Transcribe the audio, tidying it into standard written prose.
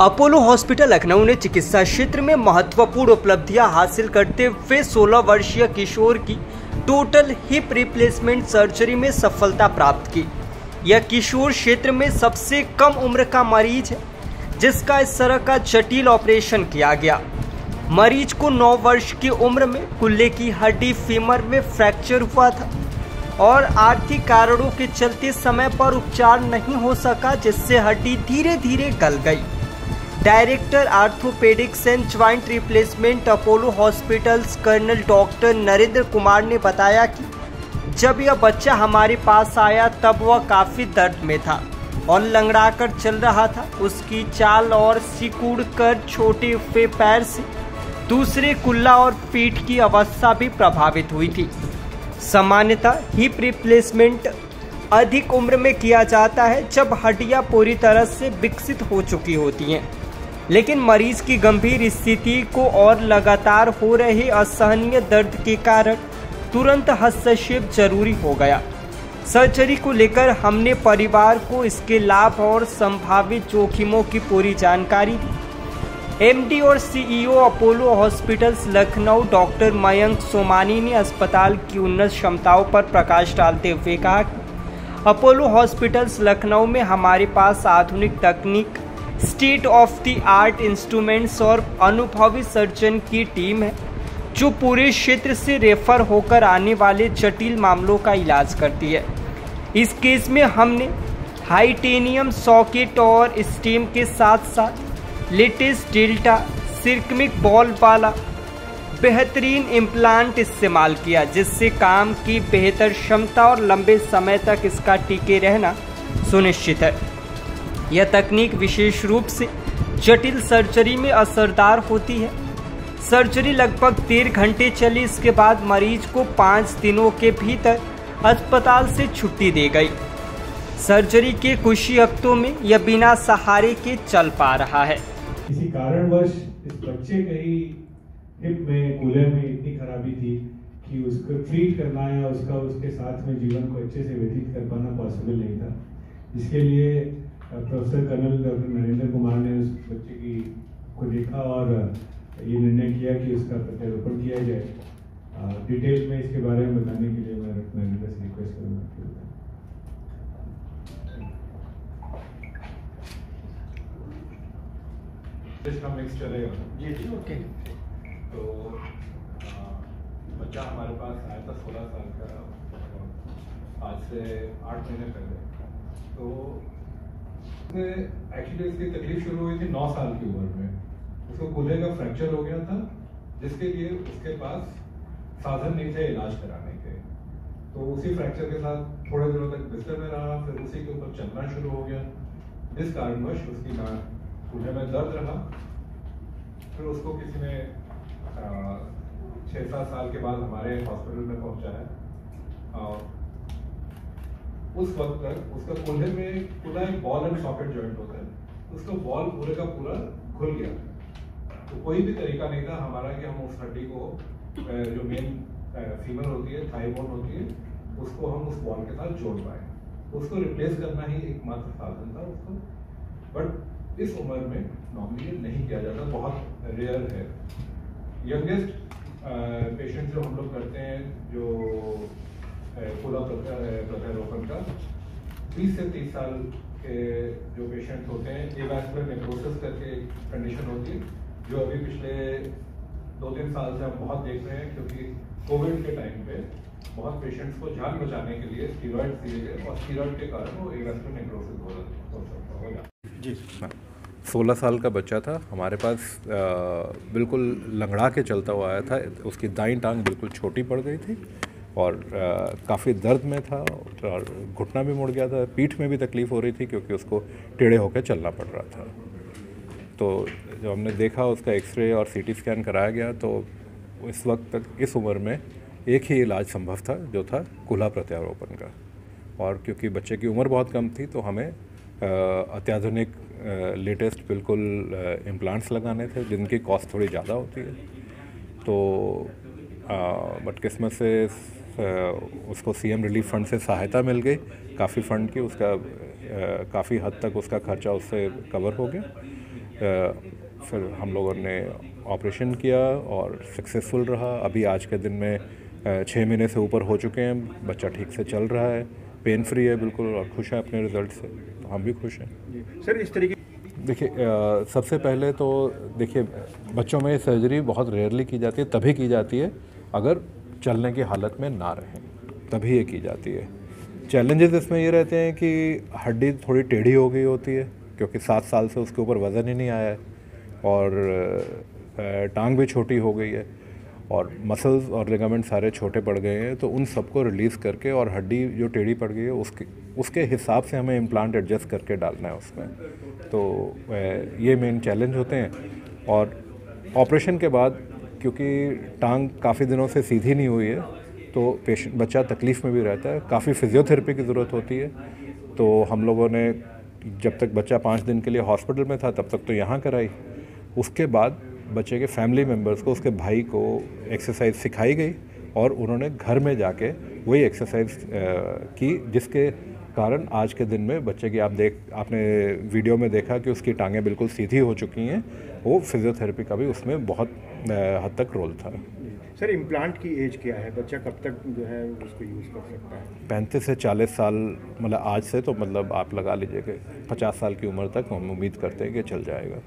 Apollo hospital Lucknow ने चिकित्सा क्षेत्र में महत्वपूर्ण उपलब्धियां हासिल करते हुए 16 वर्षीय किशोर की टोटल हिप रिप्लेसमेंट सर्जरी में सफलता प्राप्त की। यह किशोर क्षेत्र में सबसे कम उम्र का मरीज है जिसका इस तरह का जटिल ऑपरेशन किया गया। मरीज को 9 वर्ष की उम्र में कुल्ले की हड्डी फीमर में फ्रैक्चर हुआ था और आर्थिक कारणों के चलते समय पर उपचार नहीं हो सका, जिससे हड्डी धीरे धीरे गल गई। Director orthopaedics and joint replacement Apollo Hospitals colonel doctor Narendra Kumar ने बताया कि जब यह बच्चा हमारे पास आया तब वह काफ़ी दर्द में था और लंगड़ा कर चल रहा था। उसकी चाल और सिकुड़ कर छोटे हुए पैर से दूसरे कुल्ला और पीठ की अवस्था भी प्रभावित हुई थी। सामान्यतः हिप रिप्लेसमेंट अधिक उम्र में किया जाता है जब हड्डियां पूरी तरह से विकसित हो चुकी होती हैं, लेकिन मरीज की गंभीर स्थिति को और लगातार हो रहे असहनीय दर्द के कारण तुरंत हस्तक्षेप जरूरी हो गया। सर्जरी को लेकर हमने परिवार को इसके लाभ और संभावित जोखिमों की पूरी जानकारी दी। एमडी और CEO Apollo hospitals Lucknow doctor Mayank Somani ने अस्पताल की उन्नत क्षमताओं पर प्रकाश डालते हुए कहा कि अपोलो हॉस्पिटल्स लखनऊ में हमारे पास आधुनिक तकनीक, state of the art instruments और अनुभवी सर्जन की टीम है जो पूरे क्षेत्र से रेफर होकर आने वाले जटिल मामलों का इलाज करती है। इस केस में हमने हाइटेनियम सॉकेट और स्टेम के साथ साथ लेटेस्ट डेल्टा सिरकमिक बॉल वाला बेहतरीन इम्प्लांट इस्तेमाल किया, जिससे काम की बेहतर क्षमता और लंबे समय तक इसका टिके रहना सुनिश्चित है। यह तकनीक विशेष रूप से जटिल सर्जरी में असरदार होती है। सर्जरी लगभग 13 घंटे चली। इसके बाद मरीज को 5 दिनों के भीतर अस्पताल से छुट्टी दी गई। सर्जरी के कुछ ही हफ्तों में यह बिना सहारे के चल पा रहा है। किसी कारणवश इस बच्चे के ही हिप में कूल्हे में इतनी खराबी थी कि उसको ट्रीट करना या उसके साथ में जीवन को अच्छे से व्यतीत कर पाना पॉसिबल नहीं था। इसके लिए professor colonel doctor Narendra Kumar ने उस बच्चे को देखा और ये निर्णय किया कि उसका प्रत्यारोपण किया जाए। डिटेल में इसके बारे में बताने के लिए मैं नरेंद्र से रिक्वेस्ट करूँगा। इसका मिक्स चलेगा जी जी ओके। तो बच्चा हमारे पास आया था 16 साल का, आज से 8 महीने पहले। तो एक्चुअली इसकी तकलीफ शुरू हुई थी 9 साल की उम्र में। उसको कूल्हे का फ्रैक्चर हो गया था, जिसके लिए उसके पास साधन नहीं थे इलाज कराने के। तो उसी फ्रैक्चर के साथ थोड़े दिनों तक बिस्तर में रहा, फिर उसी के ऊपर चलना शुरू हो गया, जिस कारणवश उसकी कूल्हे में दर्द रहा। फिर उसको किसी ने 6-7 साल के बाद हमारे हॉस्पिटल में पहुंचाया और उस वक्त तक उसका कूल्हे में पूरा एक बॉल एंड सॉकेट जॉइंट होता है, उसका बॉल पूरे का पूरा खुल गया। तो कोई भी तरीका नहीं था हमारा कि हम उस हड्डी को जो मेन फीमर होती है, थाई बोन होती है, उसको हम उस बॉल के साथ जोड़ पाए। उसको रिप्लेस करना ही एकमात्र साधन था उसको। बट इस उम्र में नॉर्मली नहीं किया जाता, बहुत रेयर है। यंगेस्ट पेशेंट जो हम लोग करते हैं जो पूरा प्रत्यारोपण का 20 से 30 साल के जो पेशेंट होते हैं, एवास्कुलर नेक्रोसिस करके कंडीशन होती है जो अभी पिछले 2-3 साल से हम बहुत देख रहे हैं, क्योंकि कोविड के टाइम पे बहुत पेशेंट्स को जान बचाने के लिए स्टीरॉइड दिए गए और स्टीरॉइड के कारण वो एवास्कुलर नेक्रोसिस हो जाता जी। 16 साल का बच्चा था हमारे पास, बिल्कुल लंगड़ा के चलता हुआ आया था। उसकी दाईं टांग बिल्कुल छोटी पड़ गई थी और काफ़ी दर्द में था और घुटना भी मुड़ गया था। पीठ में भी तकलीफ़ हो रही थी क्योंकि उसको टेढ़े होकर चलना पड़ रहा था। तो जब हमने देखा, उसका एक्सरे और सीटी स्कैन कराया गया, तो इस वक्त तक इस उम्र में एक ही इलाज संभव था, जो था कूल्हा प्रत्यारोपण का। और क्योंकि बच्चे की उम्र बहुत कम थी तो हमें अत्याधुनिक लेटेस्ट बिल्कुल इम्प्लांट्स लगाने थे, जिनकी कॉस्ट थोड़ी ज़्यादा होती है। तो बदकिस्मत से उसको सीएम रिलीफ फंड से सहायता मिल गई, काफ़ी फ़ंड की। उसका काफ़ी हद तक उसका खर्चा उससे कवर हो गया फिर हम लोगों ने ऑपरेशन किया और सक्सेसफुल रहा। अभी आज के दिन में 6 महीने से ऊपर हो चुके हैं, बच्चा ठीक से चल रहा है, पेन फ्री है बिल्कुल और खुश है अपने रिज़ल्ट से, तो हम भी खुश हैं। सर इस तरीके देखिए सबसे पहले तो देखिए बच्चों में सर्जरी बहुत रेयरली की जाती है, तभी की जाती है अगर चलने की हालत में ना रहें, तभी ये की जाती है। चैलेंजेस इसमें ये रहते हैं कि हड्डी थोड़ी टेढ़ी हो गई होती है क्योंकि 7 साल से उसके ऊपर वज़न ही नहीं आया है और टांग भी छोटी हो गई है और मसल्स और लिगामेंट सारे छोटे पड़ गए हैं, तो उन सबको रिलीज़ करके और हड्डी जो टेढ़ी पड़ गई है उसके हिसाब से हमें इम्प्लांट एडजस्ट करके डालना है उसमें। तो ये मेन चैलेंज होते हैं। और ऑपरेशन के बाद क्योंकि टांग काफ़ी दिनों से सीधी नहीं हुई है तो बच्चा तकलीफ़ में भी रहता है, काफ़ी फिजियोथेरेपी की ज़रूरत होती है। तो हम लोगों ने जब तक बच्चा 5 दिन के लिए हॉस्पिटल में था तब तक तो यहाँ कराई, उसके बाद बच्चे के फैमिली मेम्बर्स को, उसके भाई को एक्सरसाइज सिखाई गई और उन्होंने घर में जाके वही एक्सरसाइज की, जिसके कारण आज के दिन में बच्चे की आपने वीडियो में देखा कि उसकी टांगें बिल्कुल सीधी हो चुकी हैं। वो फिजियोथेरेपी का भी उसमें बहुत हद तक रोल था। सर इम्प्लांट की एज क्या है, बच्चा कब तक जो है उसको यूज़ कर सकता है? 35 से 40 साल, मतलब आज से तो मतलब आप लगा लीजिए कि 50 साल की उम्र तक हम उम्मीद करते हैं कि चल जाएगा।